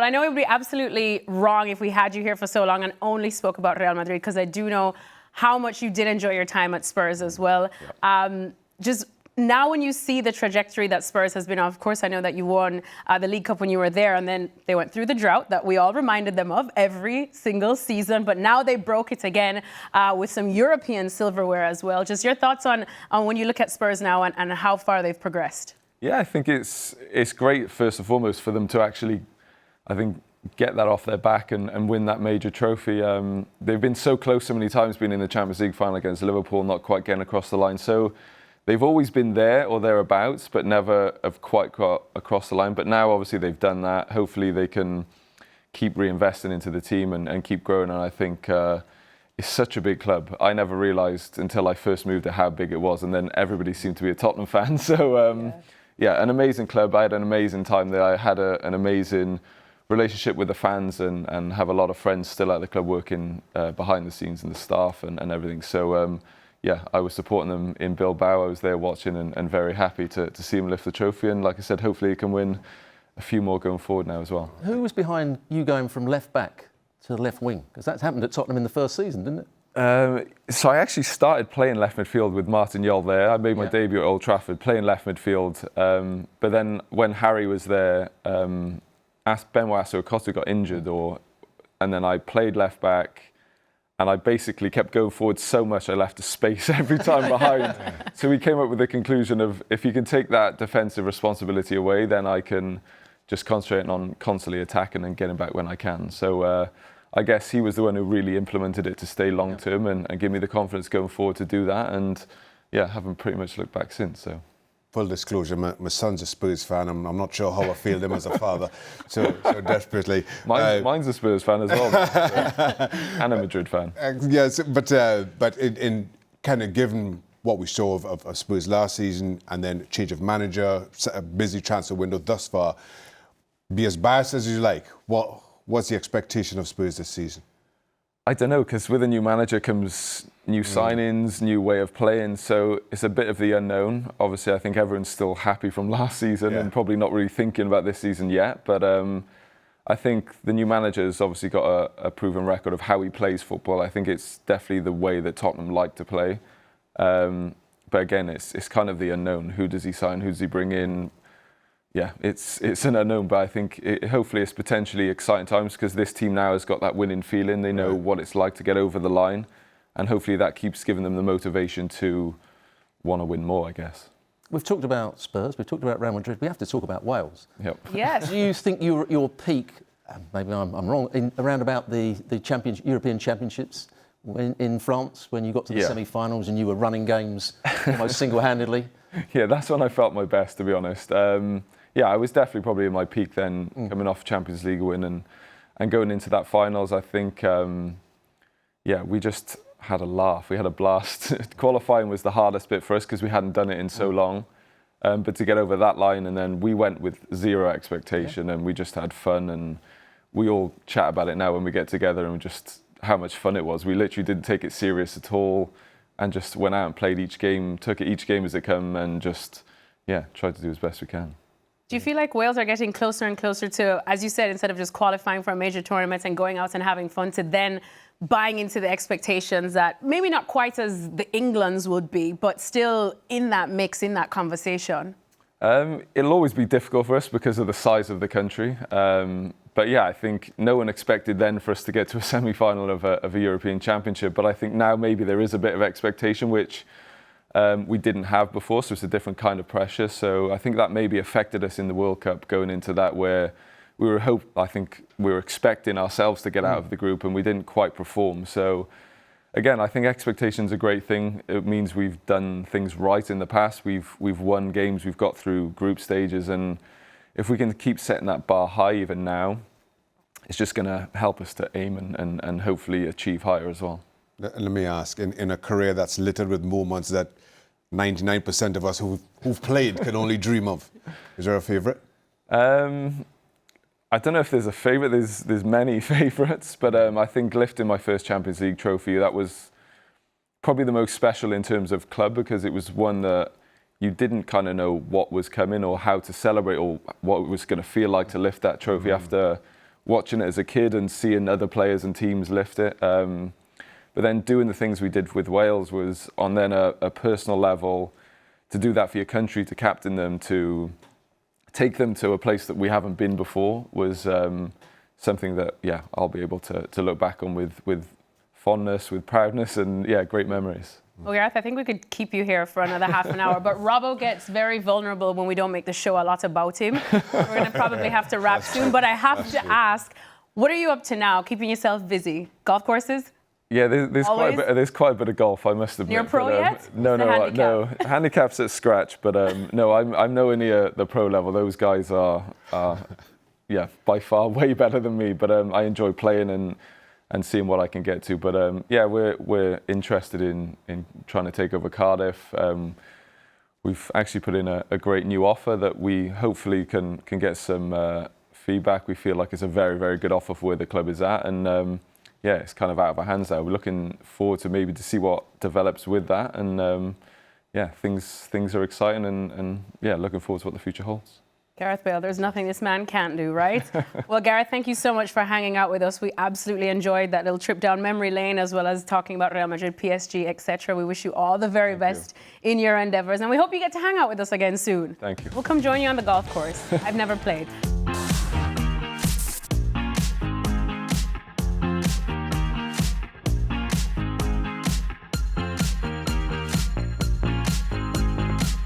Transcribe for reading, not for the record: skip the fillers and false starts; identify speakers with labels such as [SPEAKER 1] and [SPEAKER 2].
[SPEAKER 1] Well, I know it would be absolutely wrong if we had you here for so long and only spoke about Real Madrid, because I do know how much you did enjoy your time at Spurs as well. Yeah. Just now when you see the trajectory that Spurs has been on, of course, I know that you won the League Cup when you were there, and then they went through the drought that we all reminded them of every single season. But now they broke it again with some European silverware as well. Just your thoughts on when you look at Spurs now and how far they've progressed.
[SPEAKER 2] Yeah, I think it's great, first and foremost, for them to actually, I think, get that off their back and win that major trophy. They've been so close so many times, being in the Champions League final against Liverpool, not quite getting across the line. So they've always been there or thereabouts, but never have quite got across the line. But now, obviously, they've done that. Hopefully, they can keep reinvesting into the team and keep growing. And I think it's such a big club. I never realised until I first moved there how big it was. And then everybody seemed to be a Tottenham fan. So, yeah, an amazing club. I had an amazing time there. I had an amazing relationship with the fans and have a lot of friends still at the club working behind the scenes and the staff and everything. So, yeah, I was supporting them in Bilbao. I was there watching and very happy to see them lift the trophy. And like I said, hopefully he can win a few more going forward now as well.
[SPEAKER 3] Who was behind you going from left back to left wing? Because that's happened at Tottenham in the first season, didn't it?
[SPEAKER 2] So I actually started playing left midfield with Martin Jol there. I made my debut at Old Trafford playing left midfield. But then when Harry was there, Benoit Assou-Ekotto got injured, and then I played left back. And I basically kept going forward so much I left a space every time behind. So we came up with the conclusion of, if you can take that defensive responsibility away, then I can just concentrate on constantly attacking and getting back when I can. So I guess he was the one who really implemented it to stay long term and give me the confidence going forward to do that. And yeah, haven't pretty much looked back since. So.
[SPEAKER 4] Full disclosure, my son's a Spurs fan. I'm not sure how I feel them as a father, so desperately.
[SPEAKER 2] Mine's a Spurs fan as well, and a Madrid fan.
[SPEAKER 4] Yes, but in kind of given what we saw of Spurs last season, and then change of manager, a busy transfer window thus far, be as biased as you like. What's the expectation of Spurs this season?
[SPEAKER 2] I don't know, because with a new manager comes new signings, new way of playing, so it's a bit of the unknown. Obviously, I think everyone's still happy from last season and probably not really thinking about this season yet, but I think the new manager's obviously got a proven record of how he plays football. I think it's definitely the way that Tottenham like to play. But again, it's kind of the unknown. Who does he sign? Who does he bring in? Yeah, it's an unknown, but I think hopefully it's potentially exciting times, because this team now has got that winning feeling. They know what it's like to get over the line, and hopefully that keeps giving them the motivation to want to win more, I guess.
[SPEAKER 3] We've talked about Spurs, we've talked about Real Madrid, we have to talk about Wales.
[SPEAKER 2] Yep.
[SPEAKER 1] Yes.
[SPEAKER 3] Do you think your peak, maybe I'm wrong, around about the European Championships in France, when you got to the semi-finals and you were running games almost single-handedly?
[SPEAKER 2] Yeah, that's when I felt my best, to be honest. Yeah, I was definitely probably in my peak then, coming off Champions League win and going into that finals. I think, we just had a laugh. We had a blast. Qualifying was the hardest bit for us because we hadn't done it in so long. But to get over that line, and then we went with zero expectation and we just had fun, and we all chat about it now when we get together and just how much fun it was. We literally didn't take it serious at all and just went out and played each game, took it each game as it come, and just, tried to do as best we can.
[SPEAKER 1] Do you feel like Wales are getting closer and closer to, as you said, instead of just qualifying for a major tournament and going out and having fun, to then buying into the expectations that maybe not quite as the Englands would be, but still in that mix, in that conversation?
[SPEAKER 2] It'll always be difficult for us because of the size of the country. But yeah, I think no one expected then for us to get to a semi-final of a European Championship. But I think now maybe there is a bit of expectation, which we didn't have before. So it's a different kind of pressure. So I think that maybe affected us in the World Cup going into that, where we were expecting ourselves to get out of the group and we didn't quite perform. So again, I think expectation's a great thing. It means we've done things right in the past. We've won games, we've got through group stages, and if we can keep setting that bar high even now, it's just going to help us to aim and hopefully achieve higher as well.
[SPEAKER 4] Let me ask, in a career that's littered with moments that 99% of us who've played can only dream of, is there a favourite?
[SPEAKER 2] I don't know if there's a favourite. There's many favourites, but I think lifting my first Champions League trophy, that was probably the most special in terms of club, because it was one that you didn't kind of know what was coming or how to celebrate or what it was going to feel like to lift that trophy after watching it as a kid and seeing other players and teams lift it. But then doing the things we did with Wales was on then a personal level, to do that for your country, to captain them, to take them to a place that we haven't been before, was something that, I'll be able to look back on with fondness, with proudness, and great memories.
[SPEAKER 1] Well, Gareth, I think we could keep you here for another half an hour, but Robbo gets very vulnerable when we don't make the show a lot about him. We're going to probably have to wrap soon, but I have to ask, what are you up to now, keeping yourself busy? Golf courses?
[SPEAKER 2] Yeah, there's quite a bit of golf, I must admit.
[SPEAKER 1] You're a pro yet?
[SPEAKER 2] No. Handicap's at scratch, but no, I'm nowhere near the pro level. Those guys are by far way better than me. But I enjoy playing and seeing what I can get to. But we're interested in trying to take over Cardiff. We've actually put in a great new offer that we hopefully can get some feedback. We feel like it's a very, very good offer for where the club is at, and it's kind of out of our hands now. We're looking forward to maybe to see what develops with that, and things are exciting, and looking forward to what the future holds.
[SPEAKER 1] Gareth Bale, there's nothing this man can't do, right? Well, Gareth, thank you so much for hanging out with us. We absolutely enjoyed that little trip down memory lane, as well as talking about Real Madrid, PSG, etc. We wish you all the very best in your endeavours, and we hope you get to hang out with us again soon.
[SPEAKER 2] Thank you.
[SPEAKER 1] We'll come join you on the golf course. I've never played.